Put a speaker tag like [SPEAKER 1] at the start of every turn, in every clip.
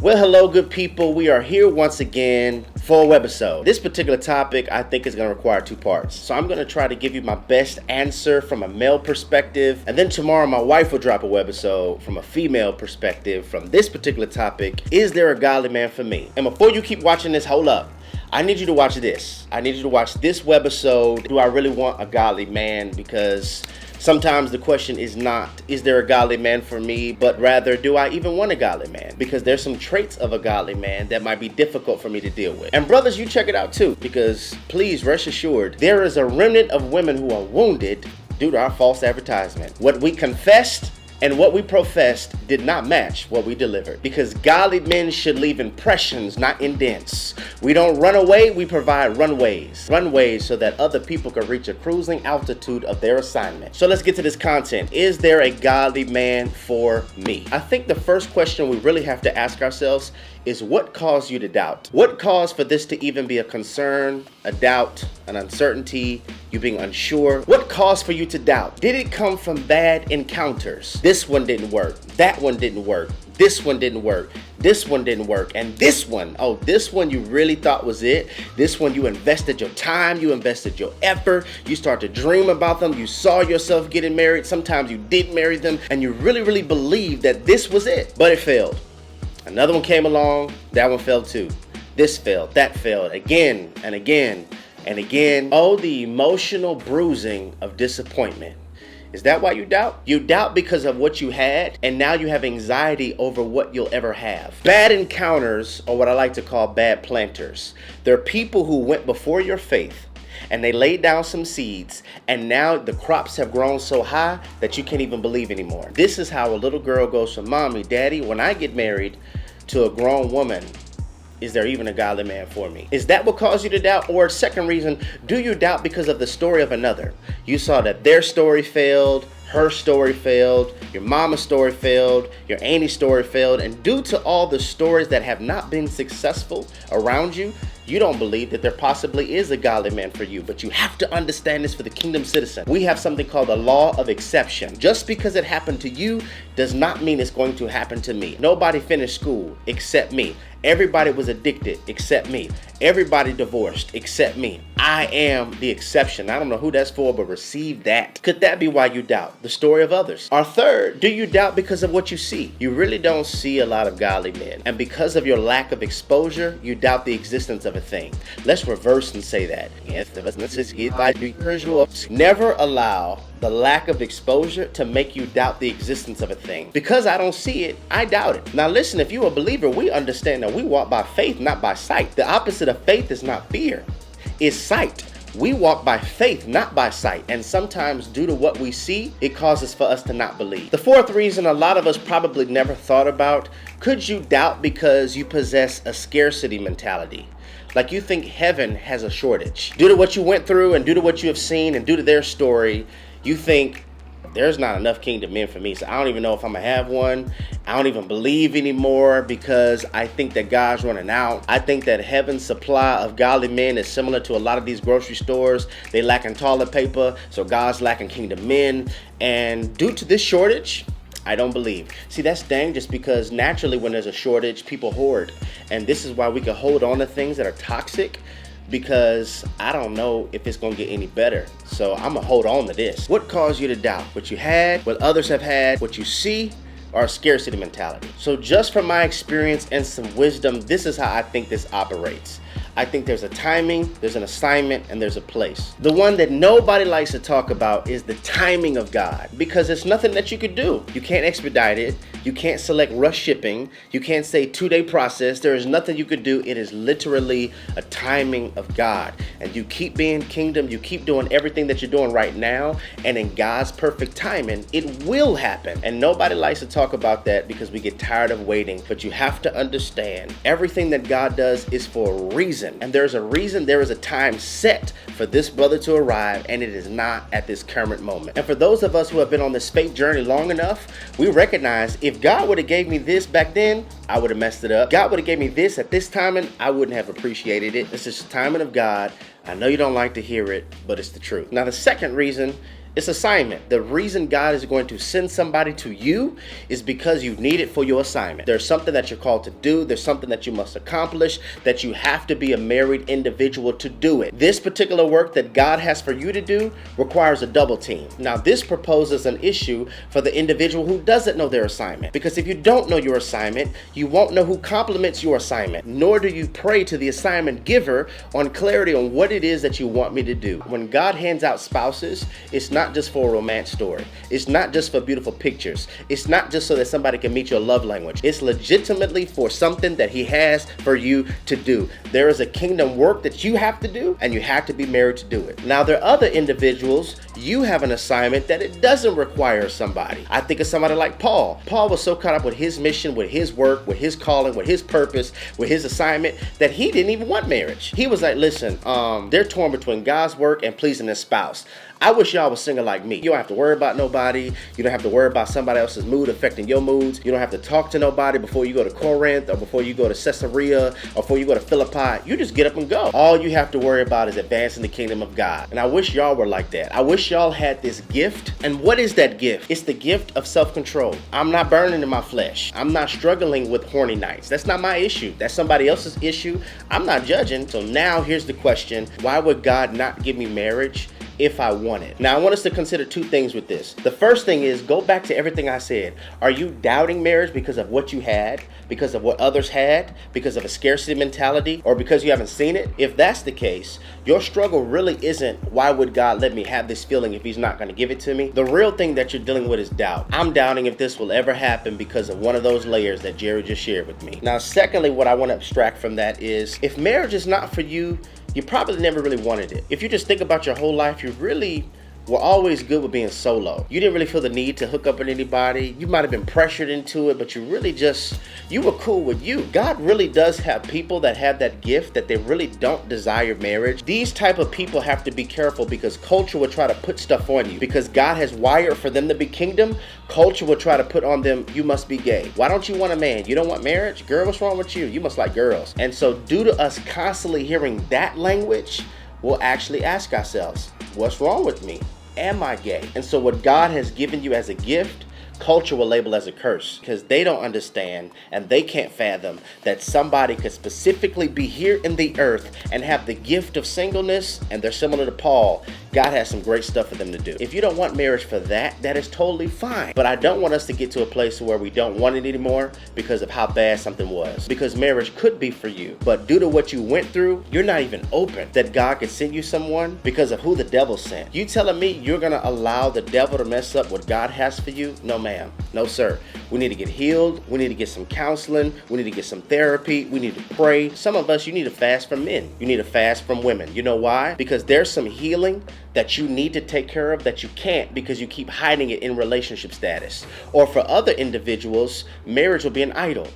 [SPEAKER 1] Well, hello, good people. We are here once again for a webisode. This particular topic, I think, is going to require two parts. So I'm going to try to give you my best answer from a male perspective. And then tomorrow, my wife will drop a webisode from a female perspective from this particular topic. Is there a godly man for me? And before you keep watching this, hold up. I need you to watch this. I need you to watch this webisode. Do I really want a godly man? Because sometimes the question is not, is there a godly man for me? But rather, do I even want a godly man? Because there's some traits of a godly man that might be difficult for me to deal with. And brothers, you check it out too. Because please rest assured, there is a remnant of women who are wounded due to our false advertisement. What we confessed and what we professed did not match what we delivered. Because godly men should leave impressions, not indents. We don't run away, we provide runways. Runways so that other people can reach a cruising altitude of their assignment. So let's get to this content. Is there a godly man for me? I think the first question we really have to ask ourselves is, what caused you to doubt? What caused for this to even be a concern, a doubt, an uncertainty, you being unsure? What caused for you to doubt? Did it come from bad encounters? This one didn't work. That one didn't work. This one didn't work. This one didn't work. And this one, oh, this one you really thought was it. This one you invested your time, you invested your effort. You start to dream about them. You saw yourself getting married. Sometimes you did marry them and you really believed that this was it, but it failed. Another one came along, that one failed too. This failed, that failed, again and again and again. Oh, the emotional bruising of disappointment. Is that why you doubt? You doubt because of what you had, and now you have anxiety over what you'll ever have. Bad encounters are what I like to call bad planters. They're people who went before your faith, and they laid down some seeds, and now the crops have grown so high that you can't even believe anymore. This is how a little girl goes from, "Mommy, Daddy, when I get married," to a grown woman, "Is there even a godly man for me?" Is that what caused you to doubt? Or second reason, do you doubt because of the story of another? You saw that their story failed, her story failed, your mama's story failed, your auntie's story failed, and due to all the stories that have not been successful around you, you don't believe that there possibly is a godly man for you. But you have to understand this for the kingdom citizen. We have something called the law of exception. Just because it happened to you does not mean it's going to happen to me. Nobody finished school except me. Everybody was addicted except me. Everybody divorced except me. I am the exception. I don't know who that's for, but receive that. Could that be why you doubt the story of others? Or third, do you doubt because of what you see? You really don't see a lot of godly men. And because of your lack of exposure, you doubt the existence of a thing. Let's reverse and say that. Never allow the lack of exposure to make you doubt the existence of a thing. Because I don't see it, I doubt it. Now listen, if you're a believer, we understand that we walk by faith, not by sight. The opposite of faith is not fear, it's sight. We walk by faith, not by sight. And sometimes due to what we see, it causes for us to not believe. The fourth reason a lot of us probably never thought about, could you doubt because you possess a scarcity mentality? Like you think heaven has a shortage. Due to what you went through and due to what you have seen and due to their story, you think there's not enough kingdom men for me, so I don't even know if I'm gonna have one. I don't even believe anymore because I think that God's running out. I think that heaven's supply of godly men is similar to a lot of these grocery stores. They lacking toilet paper, so God's lacking kingdom men. And due to this shortage, I don't believe. See, that's dangerous because naturally when there's a shortage, people hoard. And this is why we can hold on to things that are toxic, because I don't know if it's gonna get any better. So I'm gonna hold on to this. What caused you to doubt? What you had, what others have had, what you see, or a scarcity mentality? So just from my experience and some wisdom, this is how I think this operates. I think there's a timing, there's an assignment, and there's a place. The one that nobody likes to talk about is the timing of God, because it's nothing that you could do. You can't expedite it. You can't select rush shipping. You can't say 2-day process. There is nothing you could do. It is literally a timing of God. And you keep being kingdom. You keep doing everything that you're doing right now. And in God's perfect timing, it will happen. And nobody likes to talk about that because we get tired of waiting. But you have to understand, everything that God does is for a reason. And there's a reason, there is a time set for this brother to arrive, and it is not at this current moment. And for those of us who have been on this faith journey long enough, we recognize if God would have gave me this back then, I would have messed it up. God would have gave me this at this timing, I wouldn't have appreciated it. It's just the timing of God. I know you don't like to hear it, but it's the truth. Now, the second reason It's assignment. The reason God is going to send somebody to you is because you need it for your assignment. There's something that you're called to do. There's something that you must accomplish, that you have to be a married individual to do it. This particular work that God has for you to do requires a double team. Now, this proposes an issue for the individual who doesn't know their assignment. Because if you don't know your assignment, you won't know who complements your assignment, nor do you pray to the assignment giver on clarity on what it is that you want me to do. When God hands out spouses, it's not just for a romance story. It's not just for beautiful pictures. It's not just so that somebody can meet your love language. It's legitimately for something that he has for you to do. There is a kingdom work that you have to do, and you have to be married to do it. Now, there are other individuals, you have an assignment that it doesn't require somebody. I think of somebody like Paul. Paul was so caught up with his mission, with his work, with his calling, with his purpose, with his assignment, that he didn't even want marriage. He was like, listen, they're torn between God's work and pleasing his spouse. I wish y'all was single like me. You don't have to worry about nobody. You don't have to worry about somebody else's mood affecting your moods. You don't have to talk to nobody before you go to Corinth or before you go to Caesarea or before you go to Philippi. You just get up and go. All you have to worry about is advancing the kingdom of God. And I wish y'all were like that. I wish y'all had this gift. And what is that gift? It's the gift of self-control. I'm not burning in my flesh. I'm not struggling with horny nights. That's not my issue. That's somebody else's issue. I'm not judging. So now here's the question. Why would God not give me marriage if I want it? Now, I want us to consider two things with this. The first thing is, go back to everything I said. Are you doubting marriage because of what you had, because of what others had, because of a scarcity mentality, or because you haven't seen it? If that's the case, your struggle really isn't, why would God let me have this feeling if he's not going to give it to me? The real thing that you're dealing with is doubt. I'm doubting if this will ever happen because of one of those layers that Jerry just shared with me. Now, secondly, what I want to abstract from that is, if marriage is not for you, you probably never really wanted it. If you just think about your whole life, you really were always good with being solo. You didn't really feel the need to hook up with anybody. You might have been pressured into it, but you were cool with you. God really does have people that have that gift that they really don't desire marriage. These type of people have to be careful because culture will try to put stuff on you. Because God has wired for them to be kingdom, culture will try to put on them, you must be gay. Why don't you want a man? You don't want marriage? Girl, what's wrong with you? You must like girls. And so due to us constantly hearing that language, we'll actually ask ourselves, what's wrong with me? Am I gay? And so what God has given you as a gift, culture will label as a curse because they don't understand and they can't fathom that somebody could specifically be here in the earth and have the gift of singleness, and they're similar to Paul. God has some great stuff for them to do. If you don't want marriage for that, that is totally fine. But I don't want us to get to a place where we don't want it anymore because of how bad something was. Because marriage could be for you, but due to what you went through, you're not even open that God could send you someone because of who the devil sent. You telling me you're gonna allow the devil to mess up what God has for you? No, ma'am. No, sir. We need to get healed. We need to get some counseling. We need to get some therapy. We need to pray. Some of us, you need to fast from men. You need to fast from women. You know why? Because there's some healing that you need to take care of that you can't because you keep hiding it in relationship status. Or for other individuals, marriage will be an idol.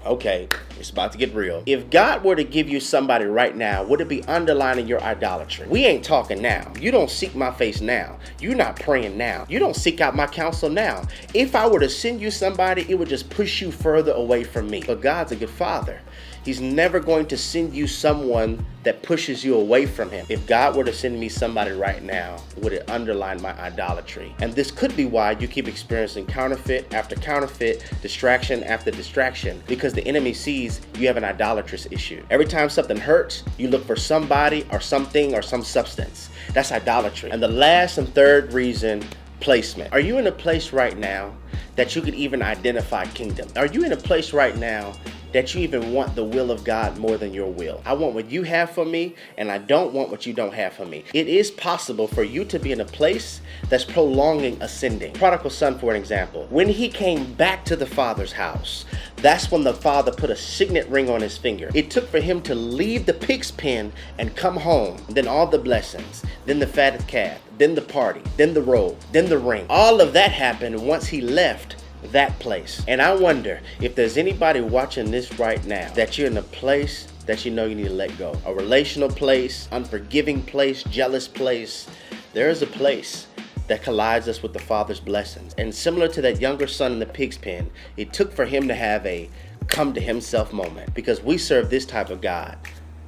[SPEAKER 1] Okay, it's about to get real. If God were to give you somebody right now, would it be underlining your idolatry? We ain't talking now. You don't seek my face now. You're not praying now. You don't seek out my counsel now. If I were to send you somebody, it would just push you further away from me. But God's a good father. He's never going to send you someone that pushes you away from him. If God were to send me somebody right now, would it underline my idolatry? And this could be why you keep experiencing counterfeit after counterfeit, distraction after distraction, because the enemy sees you have an idolatrous issue. Every time something hurts, you look for somebody or something or some substance. That's idolatry. And the last and third reason, placement. Are you in a place right now that you could even identify kingdom? Are you in a place right now that you even want the will of God more than your will? I want what you have for me, and I don't want what you don't have for me. It is possible for you to be in a place that's prolonging ascending. Prodigal son, for an example, when he came back to the father's house, that's when the father put a signet ring on his finger. It took for him to leave the pig's pen and come home. Then all the blessings, then the fatted calf, then the party, then the robe, then the ring. All of that happened once he left that place. And I wonder if there's anybody watching this right now that you're in a place that you know you need to let go. A relational place, unforgiving place, jealous place. There is a place that collides us with the Father's blessings. And similar to that younger son in the pig's pen, it took for him to have a come to himself moment, because we serve this type of God.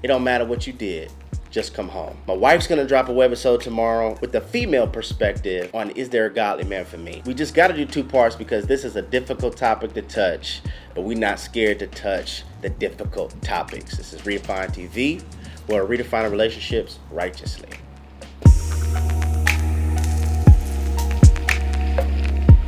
[SPEAKER 1] It don't matter what you did. just come home. My wife's gonna drop a webisode tomorrow with the female perspective on is there a godly man for me. We just gotta do 2 parts because this is a difficult topic to touch, but we're not scared to touch the difficult topics. This is Redefined TV, where we're redefining relationships righteously.